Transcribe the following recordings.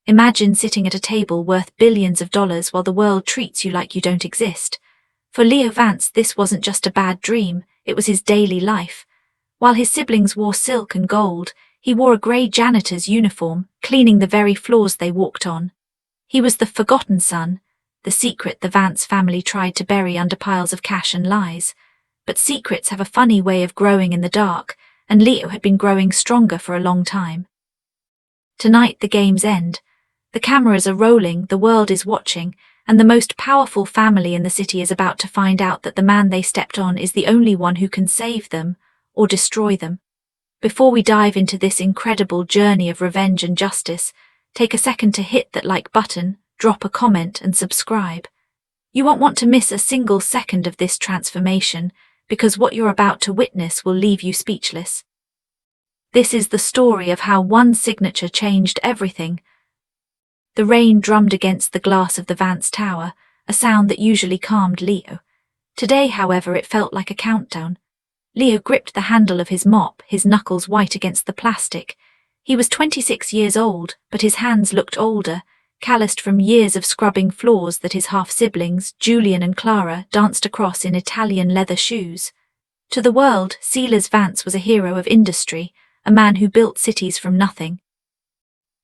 Imagine sitting at a table worth billions of dollars while the world treats you like you don't exist. For Leo Vance, this wasn't just a bad dream, it was his daily life. While his siblings wore silk and gold, he wore a grey janitor's uniform, cleaning the very floors they walked on. He was the forgotten son, the secret the Vance family tried to bury under piles of cash and lies. But secrets have a funny way of growing in the dark, and Leo had been growing stronger for a long time. Tonight the games end. The cameras are rolling, the world is watching, and the most powerful family in the city is about to find out that the man they stepped on is the only one who can save them, or destroy them. Before we dive into this incredible journey of revenge and justice, take a second to hit that like button, drop a comment and subscribe. You won't want to miss a single second of this transformation, because what you're about to witness will leave you speechless. This is the story of how one signature changed everything. The rain drummed against the glass of the Vance Tower, a sound that usually calmed Leo. Today, however, it felt like a countdown. Leo gripped the handle of his mop, his knuckles white against the plastic. He was 26 years old, but his hands looked older, calloused from years of scrubbing floors that his half-siblings, Julian and Clara, danced across in Italian leather shoes. To the world, Silas Vance was a hero of industry, a man who built cities from nothing.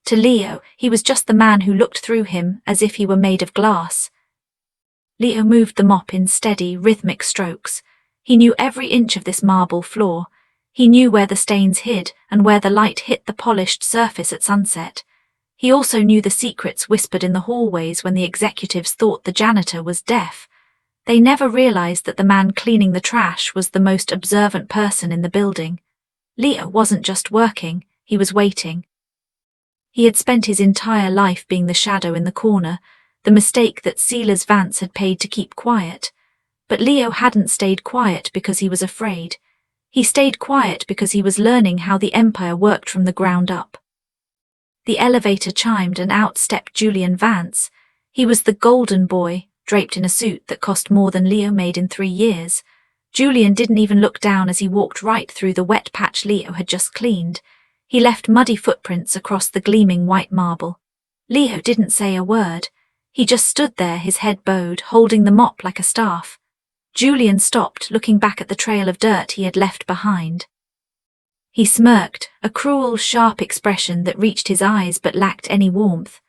To Leo, he was just the man who looked through him as if he were made of glass. Leo moved the mop in steady, rhythmic strokes. He knew every inch of this marble floor. He knew where the stains hid and where the light hit the polished surface at sunset. He also knew the secrets whispered in the hallways when the executives thought the janitor was deaf. They never realized that the man cleaning the trash was the most observant person in the building. Leo wasn't just working, he was waiting. He had spent his entire life being the shadow in the corner, the mistake that Silas Vance had paid to keep quiet. But Leo hadn't stayed quiet because he was afraid. He stayed quiet because he was learning how the empire worked from the ground up. The elevator chimed and out stepped Julian Vance. He was the golden boy, draped in a suit that cost more than Leo made in 3 years. Julian didn't even look down as he walked right through the wet patch Leo had just cleaned. He left muddy footprints across the gleaming white marble. Leo didn't say a word. He just stood there, his head bowed, holding the mop like a staff. Julian stopped, looking back at the trail of dirt he had left behind. He smirked, a cruel, sharp expression that reached his eyes but lacked any warmth.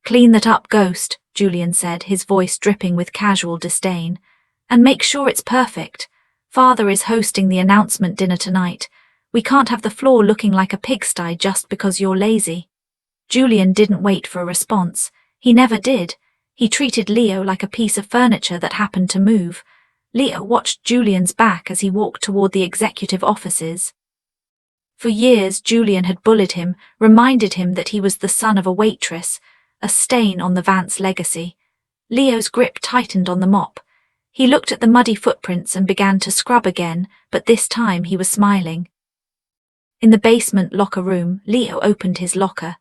"Clean that up, Ghost," Julian said, his voice dripping with casual disdain. "And make sure it's perfect. Father is hosting the announcement dinner tonight. We can't have the floor looking like a pigsty just because you're lazy." Julian didn't wait for a response. He never did. He treated Leo like a piece of furniture that happened to move. Leo watched Julian's back as he walked toward the executive offices. For years, Julian had bullied him, reminded him that he was the son of a waitress, a stain on the Vance legacy. Leo's grip tightened on the mop. He looked at the muddy footprints and began to scrub again, but this time he was smiling. In the basement locker room, Leo opened his locker.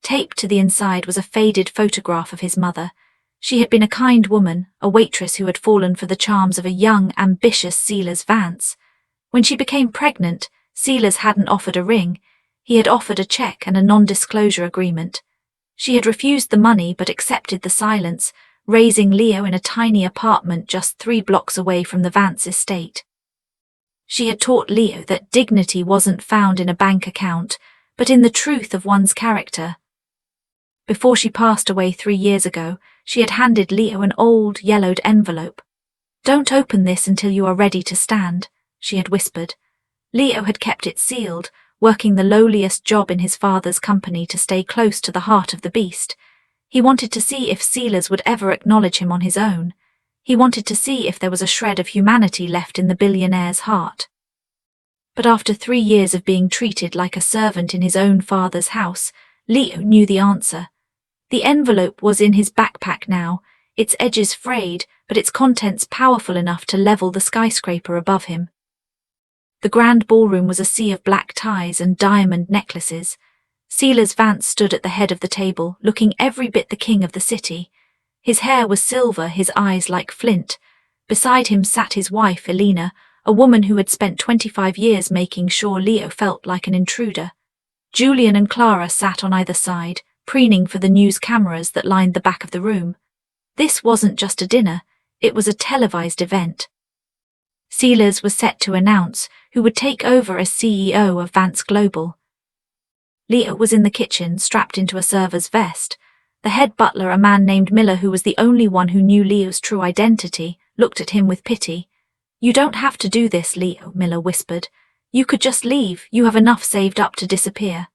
Taped to the inside was a faded photograph of his mother. She had been a kind woman, a waitress who had fallen for the charms of a young, ambitious Silas Vance. When she became pregnant, Silas hadn't offered a ring. He had offered a check and a non-disclosure agreement. She had refused the money but accepted the silence, raising Leo in a tiny apartment just 3 blocks away from the Vance estate. She had taught Leo that dignity wasn't found in a bank account, but in the truth of one's character. Before she passed away 3 years ago, she had handed Leo an old, yellowed envelope. "Don't open this until you are ready to stand," she had whispered. Leo had kept it sealed, working the lowliest job in his father's company to stay close to the heart of the beast. He wanted to see if Silas would ever acknowledge him on his own. He wanted to see if there was a shred of humanity left in the billionaire's heart. But after 3 years of being treated like a servant in his own father's house, Leo knew the answer. The envelope was in his backpack now, its edges frayed, but its contents powerful enough to level the skyscraper above him. The grand ballroom was a sea of black ties and diamond necklaces. Silas Vance stood at the head of the table, looking every bit the king of the city. His hair was silver, his eyes like flint. Beside him sat his wife, Elena, a woman who had spent 25 years making sure Leo felt like an intruder. Julian and Clara sat on either side, preening for the news cameras that lined the back of the room. This wasn't just a dinner, it was a televised event. Sealers was set to announce who would take over as CEO of Vance Global. Leo was in the kitchen, strapped into a server's vest. The head butler, a man named Miller, who was the only one who knew Leo's true identity, looked at him with pity. "You don't have to do this, Leo," Miller whispered. "You could just leave, you have enough saved up to disappear."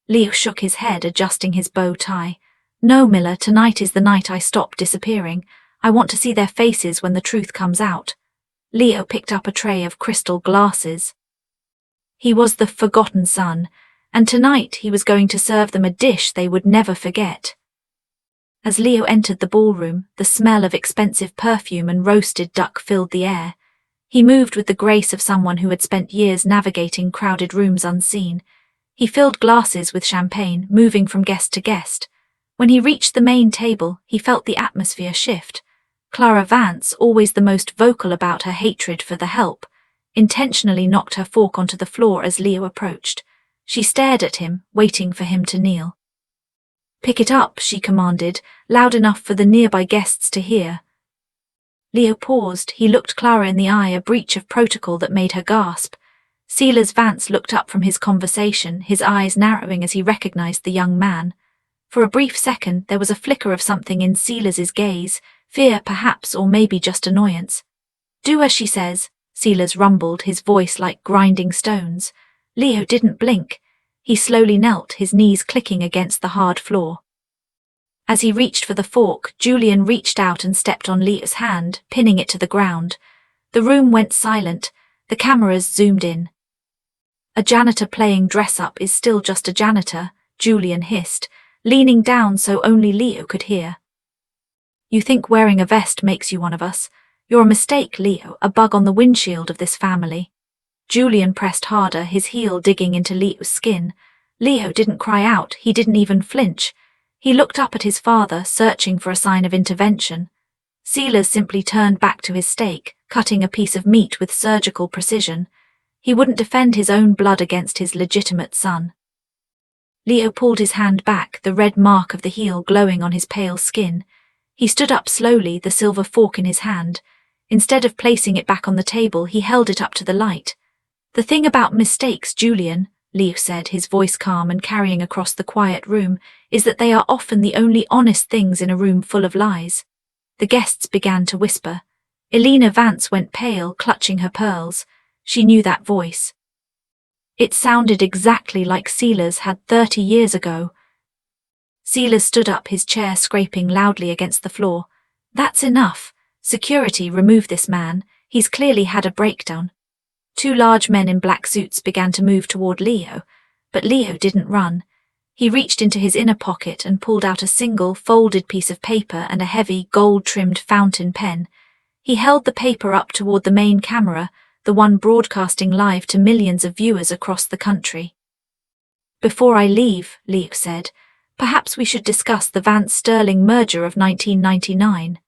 Leo shook his head, adjusting his bow tie. "No, Miller, tonight is the night I stop disappearing. I want to see their faces when the truth comes out." Leo picked up a tray of crystal glasses. He was the forgotten son, and tonight he was going to serve them a dish they would never forget. As Leo entered the ballroom, the smell of expensive perfume and roasted duck filled the air. He moved with the grace of someone who had spent years navigating crowded rooms unseen. He filled glasses with champagne, moving from guest to guest. When he reached the main table, he felt the atmosphere shift. Clara Vance, always the most vocal about her hatred for the help, intentionally knocked her fork onto the floor as Leo approached. She stared at him, waiting for him to kneel. "Pick it up," she commanded, loud enough for the nearby guests to hear. Leo paused. He looked Clara in the eye, a breach of protocol that made her gasp. Sealers Vance looked up from his conversation, his eyes narrowing as he recognized the young man. For a brief second, there was a flicker of something in Sealers' gaze, fear perhaps, or maybe just annoyance. "Do as she says," Sealers rumbled, his voice like grinding stones. Leo didn't blink. He slowly knelt, his knees clicking against the hard floor. As he reached for the fork, Julian reached out and stepped on Leo's hand, pinning it to the ground. The room went silent. The cameras zoomed in. "A janitor playing dress-up is still just a janitor," Julian hissed, leaning down so only Leo could hear. "You think wearing a vest makes you one of us? You're a mistake, Leo, a bug on the windshield of this family." Julian pressed harder, his heel digging into Leo's skin. Leo didn't cry out, he didn't even flinch. He looked up at his father, searching for a sign of intervention. Sealers simply turned back to his steak, cutting a piece of meat with surgical precision. He wouldn't defend his own blood against his legitimate son. Leo pulled his hand back, the red mark of the heel glowing on his pale skin. He stood up slowly, the silver fork in his hand. Instead of placing it back on the table, he held it up to the light. "The thing about mistakes, Julian," Leo said, his voice calm and carrying across the quiet room, "is that they are often the only honest things in a room full of lies." The guests began to whisper. Elena Vance went pale, clutching her pearls. She knew that voice. It sounded exactly like Sealers had 30 years ago. Sealers stood up, his chair scraping loudly against the floor. "That's enough. Security, remove this man. He's clearly had a breakdown." Two large men in black suits began to move toward Leo, but Leo didn't run. He reached into his inner pocket and pulled out a single, folded piece of paper and a heavy, gold-trimmed fountain pen. He held the paper up toward the main camera, the one broadcasting live to millions of viewers across the country. "Before I leave," Leo said, "perhaps we should discuss the Vance-Sterling merger of 1999.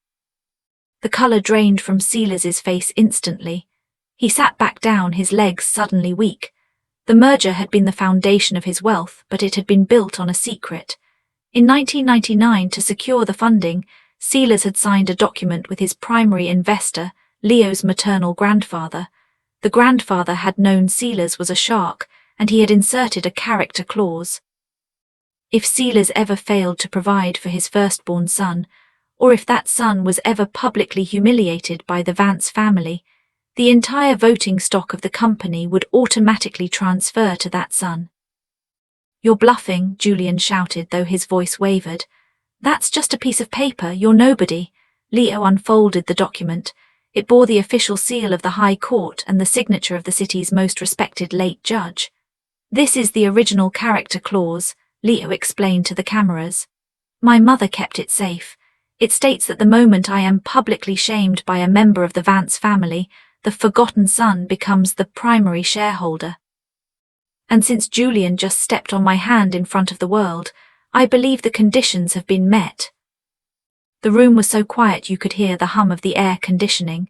The color drained from Sealers' face instantly. He sat back down, his legs suddenly weak. The merger had been the foundation of his wealth, but it had been built on a secret. In 1999, to secure the funding, Sealers had signed a document with his primary investor, Leo's maternal grandfather. The grandfather had known Sealers was a shark, and he had inserted a character clause. If Sealers ever failed to provide for his firstborn son, or if that son was ever publicly humiliated by the Vance family, the entire voting stock of the company would automatically transfer to that son. "You're bluffing," Julian shouted, though his voice wavered. "That's just a piece of paper, you're nobody." Leo unfolded the document. It bore the official seal of the High Court and the signature of the city's most respected late judge. "This is the original character clause," Leo explained to the cameras. "My mother kept it safe. It states that the moment I am publicly shamed by a member of the Vance family, the forgotten son becomes the primary shareholder. And since Julian just stepped on my hand in front of the world, I believe the conditions have been met." The room was so quiet you could hear the hum of the air conditioning.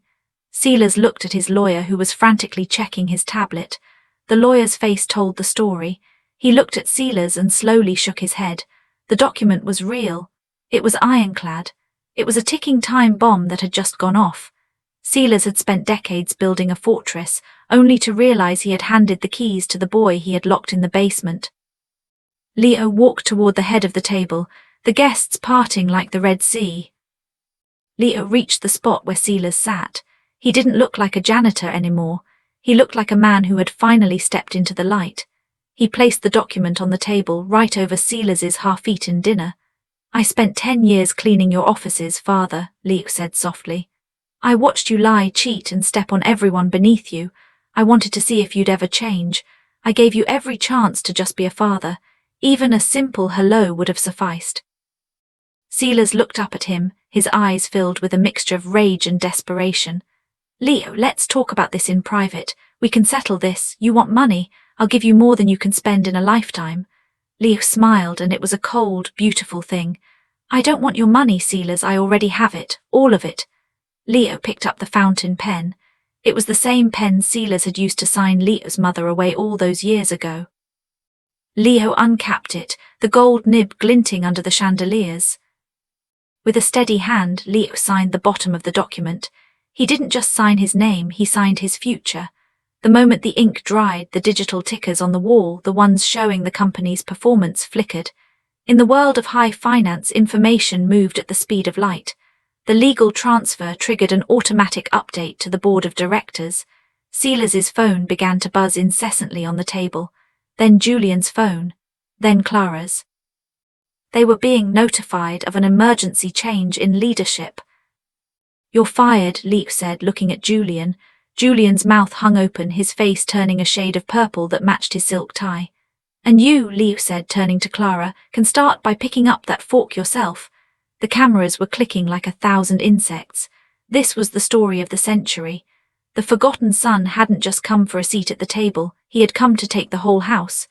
Sealers looked at his lawyer, who was frantically checking his tablet. The lawyer's face told the story. He looked at Sealers and slowly shook his head. The document was real. It was ironclad. It was a ticking time bomb that had just gone off. Sealers had spent decades building a fortress, only to realize he had handed the keys to the boy he had locked in the basement. Leo walked toward the head of the table, the guests parting like the Red Sea. Leo reached the spot where Sealers sat. He didn't look like a janitor anymore. He looked like a man who had finally stepped into the light. He placed the document on the table right over Sealers's half-eaten dinner. "I spent 10 years cleaning your offices, father," Leo said softly. "I watched you lie, cheat, and step on everyone beneath you. I wanted to see if you'd ever change. I gave you every chance to just be a father. Even a simple hello would have sufficed." Sealers looked up at him, his eyes filled with a mixture of rage and desperation. "Leo, let's talk about this in private. We can settle this. You want money? I'll give you more than you can spend in a lifetime." Leo smiled, and it was a cold, beautiful thing. "I don't want your money, Sealers. I already have it, all of it." Leo picked up the fountain pen. It was the same pen Sealers had used to sign Leo's mother away all those years ago. Leo uncapped it, the gold nib glinting under the chandeliers. With a steady hand, Leo signed the bottom of the document. He didn't just sign his name, he signed his future. The moment the ink dried, the digital tickers on the wall, the ones showing the company's performance, flickered. In the world of high finance, information moved at the speed of light. The legal transfer triggered an automatic update to the board of directors. Sealers's phone began to buzz incessantly on the table. Then Julian's phone. Then Clara's. They were being notified of an emergency change in leadership. "You're fired," Leo said, looking at Julian. Julian's mouth hung open, his face turning a shade of purple that matched his silk tie. "And you," Leo said, turning to Clara, "can start by picking up that fork yourself." The cameras were clicking like 1,000 insects. This was the story of the century. The forgotten son hadn't just come for a seat at the table, he had come to take the whole house.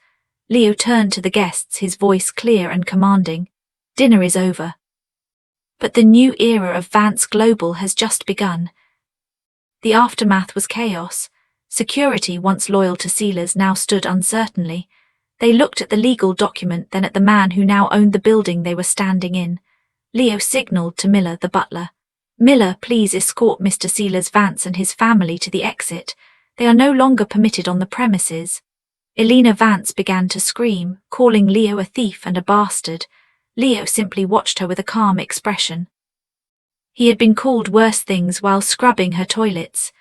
Leo turned to the guests, his voice clear and commanding. "Dinner is over. But the new era of Vance Global has just begun." The aftermath was chaos. Security, once loyal to Sealers, now stood uncertainly. They looked at the legal document, then at the man who now owned the building they were standing in. Leo signaled to Miller, the butler. "Miller, please escort Mr. Sealers Vance and his family to the exit. They are no longer permitted on the premises." Elena Vance began to scream, calling Leo a thief and a bastard. Leo simply watched her with a calm expression. He had been called worse things while scrubbing her toilets.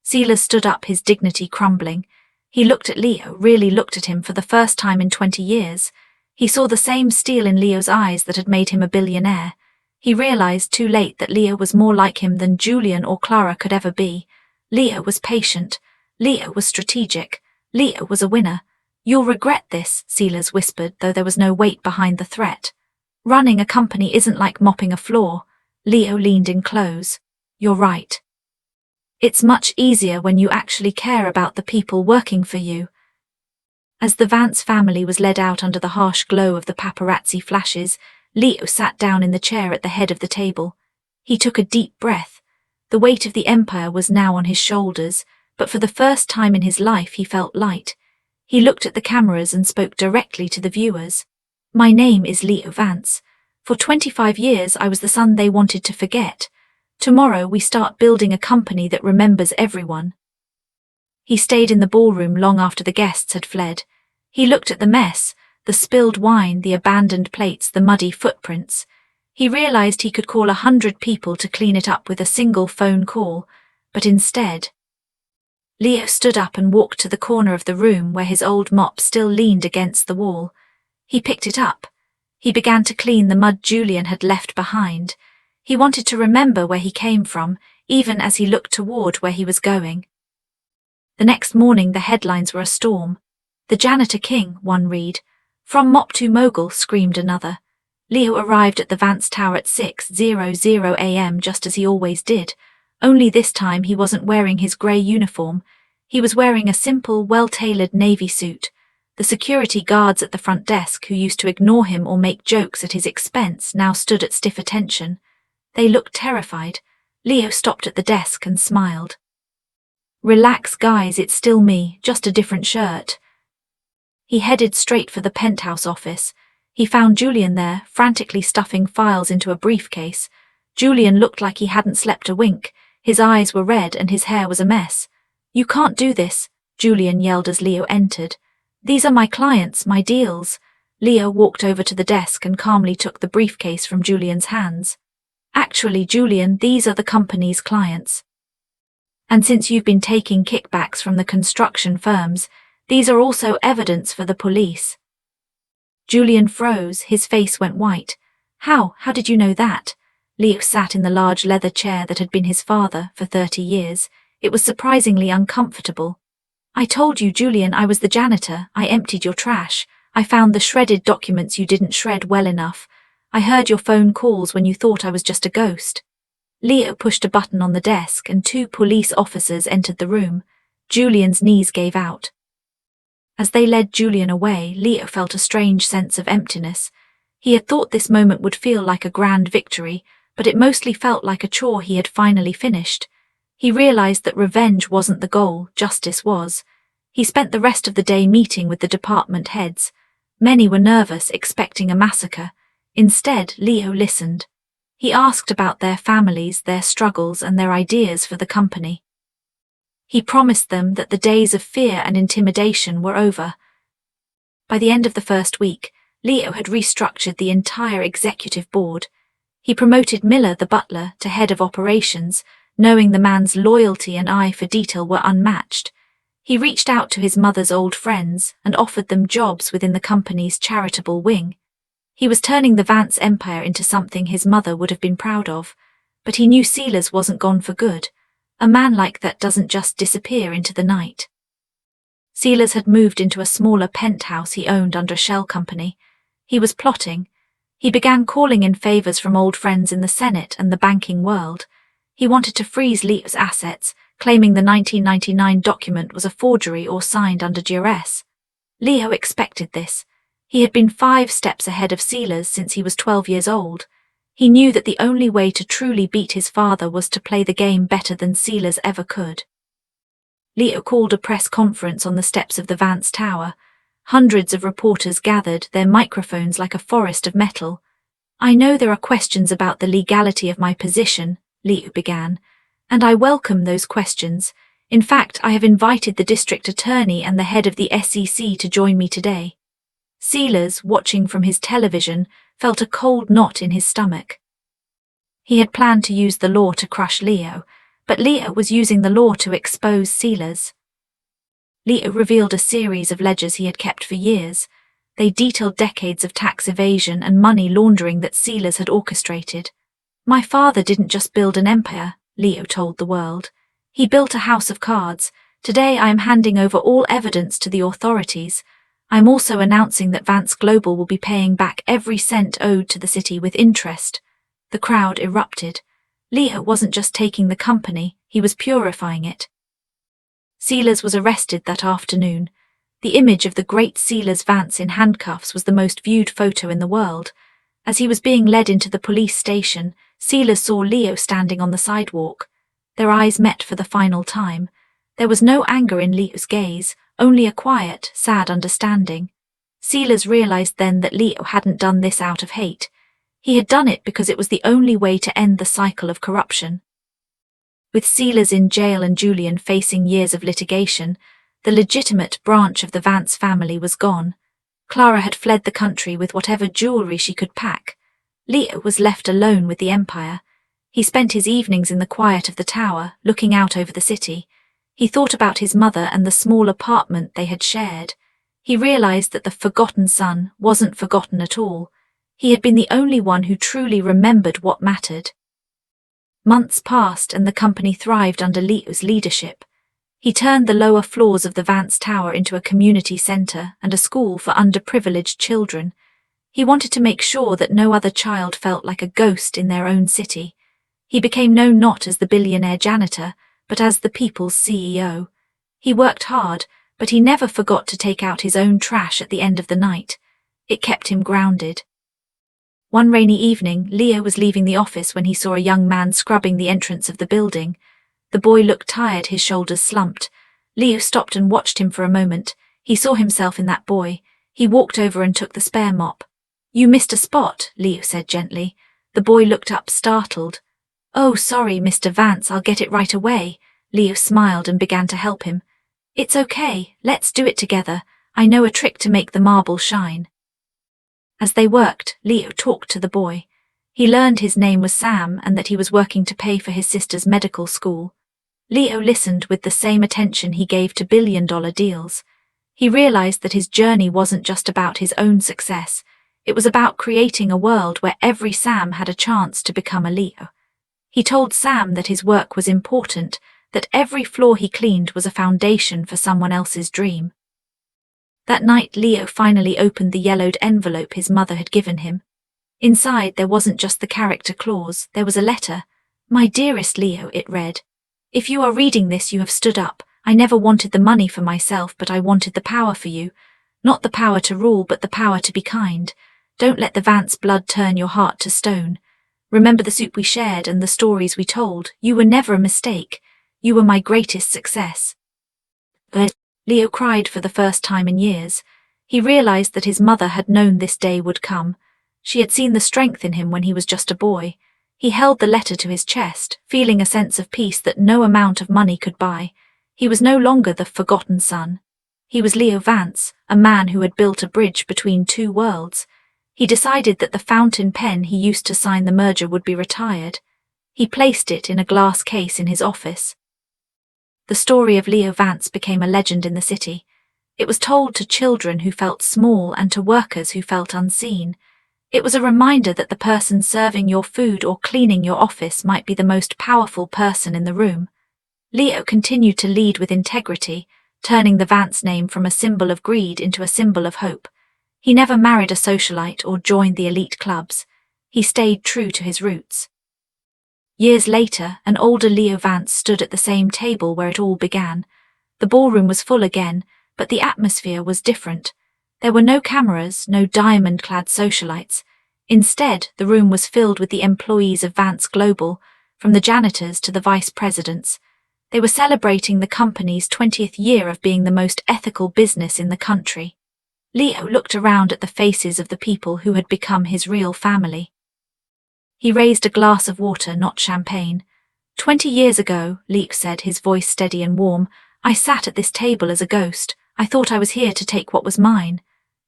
Sealers stood up, his dignity crumbling. He looked at Leo, really looked at him for the first time in 20 years. He saw the same steel in Leo's eyes that had made him a billionaire. He realized too late that Leo was more like him than Julian or Clara could ever be. Leo was patient. Leo was strategic. Leo was a winner. "You'll regret this," Sealers whispered, though there was no weight behind the threat. "Running a company isn't like mopping a floor." Leo leaned in close. "You're right. It's much easier when you actually care about the people working for you." As the Vance family was led out under the harsh glow of the paparazzi flashes, Leo sat down in the chair at the head of the table. He took a deep breath. The weight of the empire was now on his shoulders, but for the first time in his life he felt light. He looked at the cameras and spoke directly to the viewers. "My name is Leo Vance. For 25 years I was the son they wanted to forget. Tomorrow we start building a company that remembers everyone." He stayed in the ballroom long after the guests had fled. He looked at the mess, the spilled wine, the abandoned plates, the muddy footprints. He realized he could call 100 people to clean it up with a single phone call, but instead... Leo stood up and walked to the corner of the room where his old mop still leaned against the wall. He picked it up. He began to clean the mud Julian had left behind. He wanted to remember where he came from, even as he looked toward where he was going. The next morning the headlines were a storm. "The Janitor King," one read. "From Mop to Mogul," screamed another. Leo arrived at the Vance Tower at 6:00 a.m. just as he always did. Only this time he wasn't wearing his grey uniform. He was wearing a simple, well-tailored navy suit. The security guards at the front desk, who used to ignore him or make jokes at his expense, now stood at stiff attention. They looked terrified. Leo stopped at the desk and smiled. "Relax, guys, it's still me, just a different shirt." He headed straight for the penthouse office. He found Julian there, frantically stuffing files into a briefcase. Julian looked like he hadn't slept a wink. His eyes were red and his hair was a mess. "You can't do this," Julian yelled as Leo entered. "These are my clients, my deals." Leo walked over to the desk and calmly took the briefcase from Julian's hands. "Actually, Julian, these are the company's clients. And since you've been taking kickbacks from the construction firms, these are also evidence for the police." Julian froze, his face went white. How did you know that?" Leo sat in the large leather chair that had been his father for 30 years. It was surprisingly uncomfortable. "I told you, Julian, I was the janitor. I emptied your trash. I found the shredded documents you didn't shred well enough. I heard your phone calls when you thought I was just a ghost." Leo pushed a button on the desk and 2 police officers entered the room. Julian's knees gave out. As they led Julian away, Leo felt a strange sense of emptiness. He had thought this moment would feel like a grand victory, but it mostly felt like a chore he had finally finished. He realized that revenge wasn't the goal, justice was. He spent the rest of the day meeting with the department heads. Many were nervous, expecting a massacre. Instead, Leo listened. He asked about their families, their struggles, and their ideas for the company. He promised them that the days of fear and intimidation were over. By the end of the first week, Leo had restructured the entire executive board. He promoted Miller, the butler, to head of operations, knowing the man's loyalty and eye for detail were unmatched. He reached out to his mother's old friends and offered them jobs within the company's charitable wing. He was turning the Vance empire into something his mother would have been proud of, but he knew Sealers wasn't gone for good. A man like that doesn't just disappear into the night. Sealers had moved into a smaller penthouse he owned under a shell company. He was plotting. He began calling in favors from old friends in the Senate and the banking world. He wanted to freeze Leo's assets, claiming the 1999 document was a forgery or signed under duress. Leo expected this. He had been 5 steps ahead of Sealers since he was 12 years old. He knew that the only way to truly beat his father was to play the game better than Sealers ever could. Leo called a press conference on the steps of the Vance Tower. Hundreds of reporters gathered, their microphones like a forest of metal. "I know there are questions about the legality of my position," Leo began, "and I welcome those questions. In fact, I have invited the district attorney and the head of the SEC to join me today." Sealers, watching from his television, felt a cold knot in his stomach. He had planned to use the law to crush Leo, but Leo was using the law to expose Sealers. Leo revealed a series of ledgers he had kept for years. They detailed decades of tax evasion and money laundering that Sealers had orchestrated. "My father didn't just build an empire," Leo told the world. "He built a house of cards. Today I am handing over all evidence to the authorities. I'm also announcing that Vance Global will be paying back every cent owed to the city with interest." The crowd erupted. Leo wasn't just taking the company, he was purifying it. Sealers was arrested that afternoon. The image of the great Sealers Vance in handcuffs was the most viewed photo in the world. As he was being led into the police station, Sealers saw Leo standing on the sidewalk. Their eyes met for the final time. There was no anger in Leo's gaze, only a quiet, sad understanding. Sealers realized then that Leo hadn't done this out of hate. He had done it because it was the only way to end the cycle of corruption. With Sealers in jail and Julian facing years of litigation, the legitimate branch of the Vance family was gone. Clara had fled the country with whatever jewelry she could pack. Leo was left alone with the empire. He spent his evenings in the quiet of the tower, looking out over the city. He thought about his mother and the small apartment they had shared. He realized that the forgotten son wasn't forgotten at all. He had been the only one who truly remembered what mattered. Months passed and the company thrived under Leo's leadership. He turned the lower floors of the Vance Tower into a community center and a school for underprivileged children. He wanted to make sure that no other child felt like a ghost in their own city. He became known not as the billionaire janitor, but as the people's CEO. He worked hard, but he never forgot to take out his own trash at the end of the night. It kept him grounded. One rainy evening, Leo was leaving the office when he saw a young man scrubbing the entrance of the building. The boy looked tired, his shoulders slumped. Leo stopped and watched him for a moment. He saw himself in that boy. He walked over and took the spare mop. You missed a spot, Leo said gently. The boy looked up, startled. Oh, sorry, Mr. Vance, I'll get it right away. Leo smiled and began to help him. It's okay, let's do it together. I know a trick to make the marble shine. As they worked, Leo talked to the boy. He learned his name was Sam and that he was working to pay for his sister's medical school. Leo listened with the same attention he gave to billion-dollar deals. He realized that his journey wasn't just about his own success. It was about creating a world where every Sam had a chance to become a Leo. He told Sam that his work was important, that every floor he cleaned was a foundation for someone else's dream. That night, Leo finally opened the yellowed envelope his mother had given him. Inside, there wasn't just the character clause, there was a letter. My dearest Leo, it read. If you are reading this, you have stood up. I never wanted the money for myself, but I wanted the power for you. Not the power to rule, but the power to be kind. Don't let the Vance blood turn your heart to stone. Remember the soup we shared and the stories we told. You were never a mistake. You were my greatest success. But Leo cried for the first time in years. He realized that his mother had known this day would come. She had seen the strength in him when he was just a boy. He held the letter to his chest, feeling a sense of peace that no amount of money could buy. He was no longer the forgotten son. He was Leo Vance, a man who had built a bridge between two worlds. He decided that the fountain pen he used to sign the merger would be retired. He placed it in a glass case in his office. The story of Leo Vance became a legend in the city. It was told to children who felt small and to workers who felt unseen. It was a reminder that the person serving your food or cleaning your office might be the most powerful person in the room. Leo continued to lead with integrity, turning the Vance name from a symbol of greed into a symbol of hope. He never married a socialite or joined the elite clubs. He stayed true to his roots. Years later, an older Leo Vance stood at the same table where it all began. The ballroom was full again, but the atmosphere was different. There were no cameras, no diamond-clad socialites. Instead, the room was filled with the employees of Vance Global, from the janitors to the vice presidents. They were celebrating the company's 20th year of being the most ethical business in the country. Leo looked around at the faces of the people who had become his real family. He raised a glass of water, not champagne. 20 years ago, Leo said, his voice steady and warm, I sat at this table as a ghost. I thought I was here to take what was mine.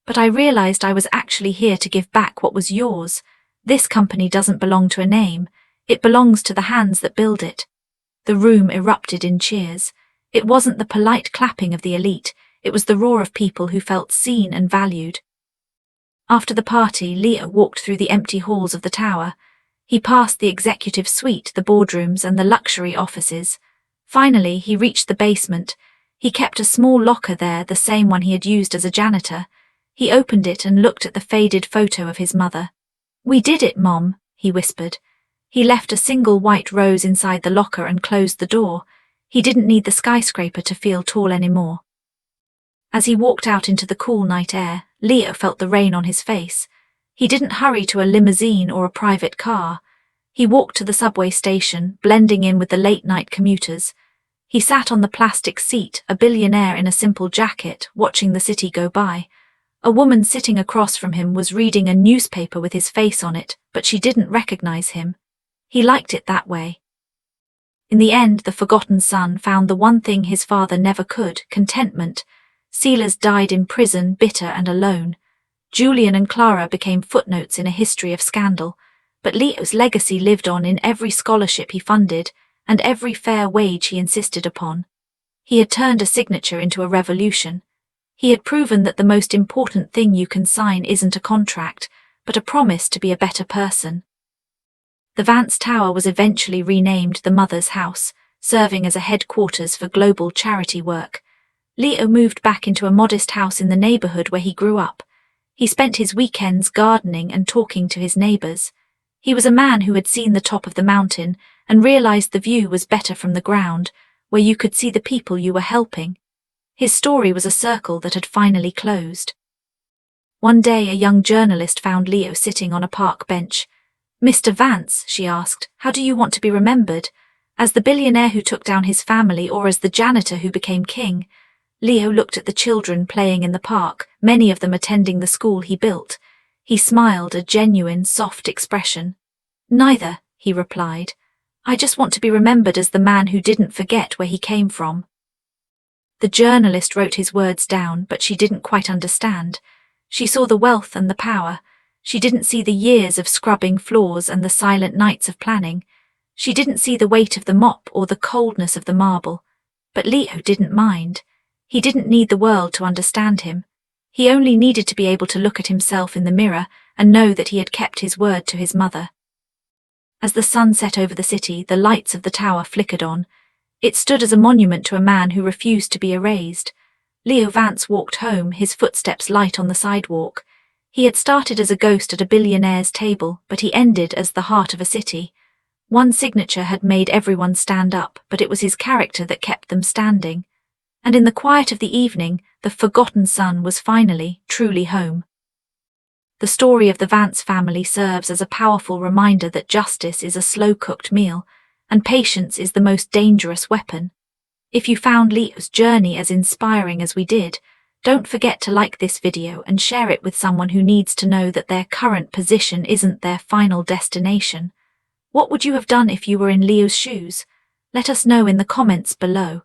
But I realized I was actually here to give back what was yours. This company doesn't belong to a name. It belongs to the hands that build it. The room erupted in cheers. It wasn't the polite clapping of the elite. It was the roar of people who felt seen and valued. After the party, Leo walked through the empty halls of the tower. He passed the executive suite, the boardrooms, and the luxury offices. Finally, he reached the basement. He kept a small locker there, the same one he had used as a janitor. He opened it and looked at the faded photo of his mother. We did it, Mom, he whispered. He left a single white rose inside the locker and closed the door. He didn't need the skyscraper to feel tall anymore. As he walked out into the cool night air, Leo felt the rain on his face. He didn't hurry to a limousine or a private car. He walked to the subway station, blending in with the late-night commuters. He sat on the plastic seat, a billionaire in a simple jacket, watching the city go by. A woman sitting across from him was reading a newspaper with his face on it, but she didn't recognize him. He liked it that way. In the end, the forgotten son found the one thing his father never could, contentment. Silas died in prison, bitter and alone. Julian and Clara became footnotes in a history of scandal, but Leo's legacy lived on in every scholarship he funded and every fair wage he insisted upon. He had turned a signature into a revolution. He had proven that the most important thing you can sign isn't a contract, but a promise to be a better person. The Vance Tower was eventually renamed the Mother's House, serving as a headquarters for global charity work. Leo moved back into a modest house in the neighborhood where he grew up. He spent his weekends gardening and talking to his neighbors. He was a man who had seen the top of the mountain and realized the view was better from the ground, where you could see the people you were helping. His story was a circle that had finally closed. One day, a young journalist found Leo sitting on a park bench. Mr. Vance, she asked, how do you want to be remembered? As the billionaire who took down his family or as the janitor who became king? Leo looked at the children playing in the park, many of them attending the school he built. He smiled, a genuine, soft expression. Neither, he replied. I just want to be remembered as the man who didn't forget where he came from. The journalist wrote his words down, but she didn't quite understand. She saw the wealth and the power. She didn't see the years of scrubbing floors and the silent nights of planning. She didn't see the weight of the mop or the coldness of the marble. But Leo didn't mind. He didn't need the world to understand him. He only needed to be able to look at himself in the mirror and know that he had kept his word to his mother. As the sun set over the city, the lights of the tower flickered on. It stood as a monument to a man who refused to be erased. Leo Vance walked home, his footsteps light on the sidewalk. He had started as a ghost at a billionaire's table, but he ended as the heart of a city. One signature had made everyone stand up, but it was his character that kept them standing. And in the quiet of the evening, the forgotten son was finally, truly home. The story of the Vance family serves as a powerful reminder that justice is a slow-cooked meal, and patience is the most dangerous weapon. If you found Leo's journey as inspiring as we did, don't forget to like this video and share it with someone who needs to know that their current position isn't their final destination. What would you have done if you were in Leo's shoes? Let us know in the comments below.